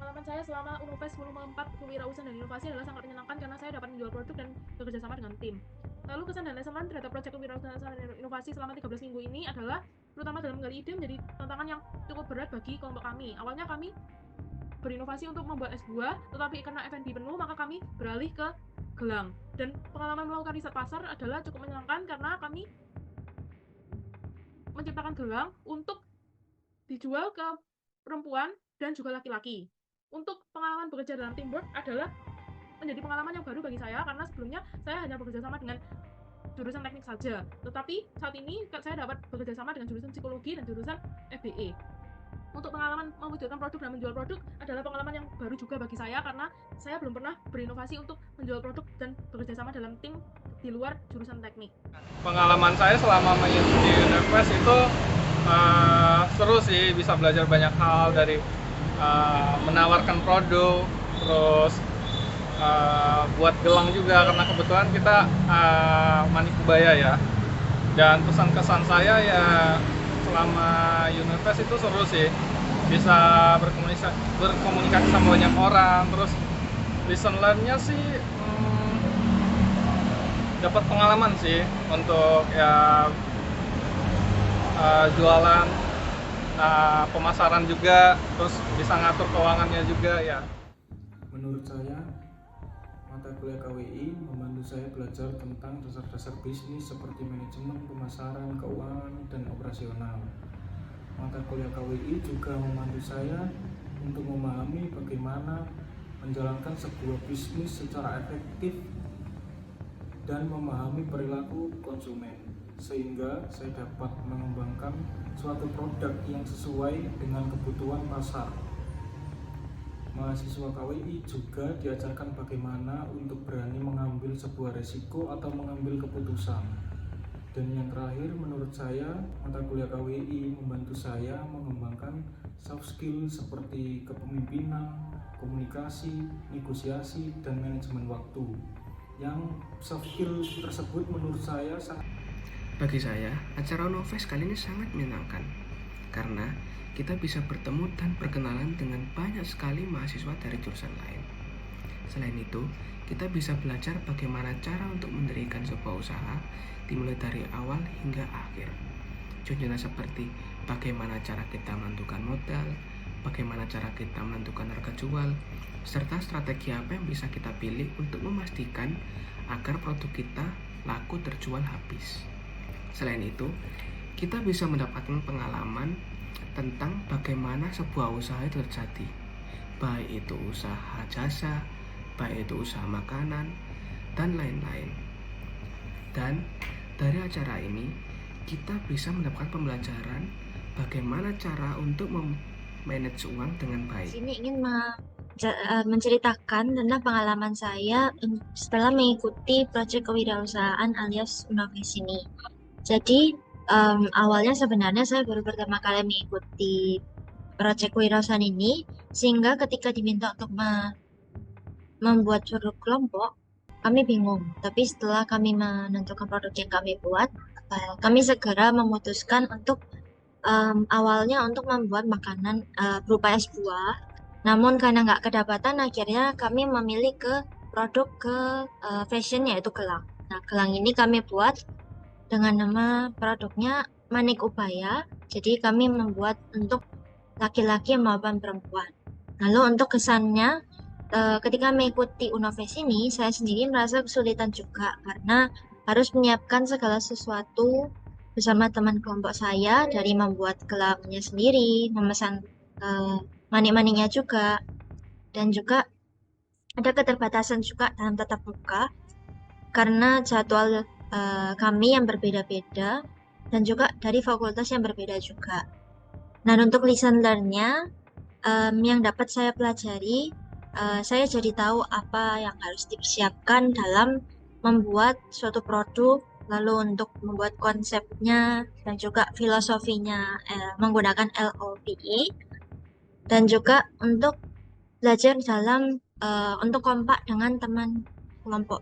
Pengalaman saya selama Unopes 10 Kewirausahaan dan Inovasi adalah sangat menyenangkan karena saya dapat menjual produk dan bekerja sama dengan tim. Lalu kesan dan lesehan terhadap proyek kewirausahaan dan inovasi selama 13 minggu ini adalah terutama dalam menggali ide menjadi tantangan yang cukup berat bagi kelompok kami. Awalnya kami berinovasi untuk membuat S2, tetapi karena F&B penuh, maka kami beralih ke gelang. Dan pengalaman melakukan riset pasar adalah cukup menyenangkan karena kami menciptakan gelang untuk dijual ke perempuan dan juga laki-laki. Untuk pengalaman bekerja dalam teamwork adalah menjadi pengalaman yang baru bagi saya karena sebelumnya saya hanya bekerja sama dengan jurusan teknik saja. Tetapi saat ini saya dapat bekerja sama dengan jurusan psikologi dan jurusan FBE. Untuk pengalaman mewujudkan produk dan menjual produk adalah pengalaman yang baru juga bagi saya karena saya belum pernah berinovasi untuk menjual produk dan bekerja sama dalam tim di luar jurusan teknik. Pengalaman saya selama mengikuti Univers itu seru sih, bisa belajar banyak hal dari menawarkan produk, terus buat gelang juga karena kebetulan kita Manikubaya ya. Dan pesan-kesan saya ya selama Univers itu seru sih, bisa berkomunikasi sama banyak orang, terus lesson learn-nya sih dapat pengalaman sih untuk ya jualan, pemasaran juga, terus bisa ngatur keuangannya juga ya. Menurut saya, mata kuliah KWI membantu saya belajar tentang dasar-dasar bisnis seperti manajemen, pemasaran, keuangan, dan operasional. Mata kuliah KWI juga membantu saya untuk memahami bagaimana menjalankan sebuah bisnis secara efektif dan memahami perilaku konsumen, sehingga saya dapat mengembangkan suatu produk yang sesuai dengan kebutuhan pasar. Mahasiswa KWI juga diajarkan bagaimana untuk berani mengambil sebuah resiko atau mengambil keputusan. Dan yang terakhir, menurut saya, mata kuliah KWI membantu saya mengembangkan soft skill seperti kepemimpinan, komunikasi, negosiasi, dan manajemen waktu. Yang soft skill tersebut menurut saya sangat. Bagi saya, acara Unofest kali ini sangat menyenangkan karena kita bisa bertemu dan berkenalan dengan banyak sekali mahasiswa dari jurusan lain. Selain itu, kita bisa belajar bagaimana cara untuk mendirikan sebuah usaha dimulai dari awal hingga akhir. Contohnya seperti bagaimana cara kita menentukan modal, bagaimana cara kita menentukan harga jual, serta strategi apa yang bisa kita pilih untuk memastikan agar produk kita laku terjual habis. Selain itu, kita bisa mendapatkan pengalaman tentang bagaimana sebuah usaha itu terjadi, baik itu usaha jasa, baik itu usaha makanan, dan lain-lain. Dan dari acara ini, kita bisa mendapatkan pembelajaran bagaimana cara untuk memanage uang dengan baik. Sini ingin menceritakan tentang pengalaman saya setelah mengikuti proyek kewirausahaan alias Unofest ini. Jadi awalnya sebenarnya saya baru pertama kali mengikuti proyek kewirausahaan ini, sehingga ketika diminta untuk membuat produk kelompok, kami bingung. Tapi setelah kami menentukan produk yang kami buat, kami segera memutuskan untuk awalnya untuk membuat makanan berupa es buah. Namun karena nggak kedapatan, akhirnya kami memilih ke produk ke fashion, yaitu gelang. Nah, gelang ini kami buat dengan nama produknya Manikubaya. Jadi kami membuat untuk laki-laki maupun perempuan. Lalu untuk kesannya, ketika mengikuti Unofest ini, saya sendiri merasa kesulitan juga karena harus menyiapkan segala sesuatu bersama teman kelompok saya, dari membuat gelangnya sendiri, memesan manik-maniknya juga, dan juga ada keterbatasan juga dalam tatap muka karena jadwal kami yang berbeda-beda dan juga dari fakultas yang berbeda juga. Nah, untuk lesson learn-nya yang dapat saya pelajari, saya jadi tahu apa yang harus dipersiapkan dalam membuat suatu produk, lalu untuk membuat konsepnya dan juga filosofinya menggunakan LOVE, dan juga untuk belajar dalam untuk kompak dengan teman kelompok.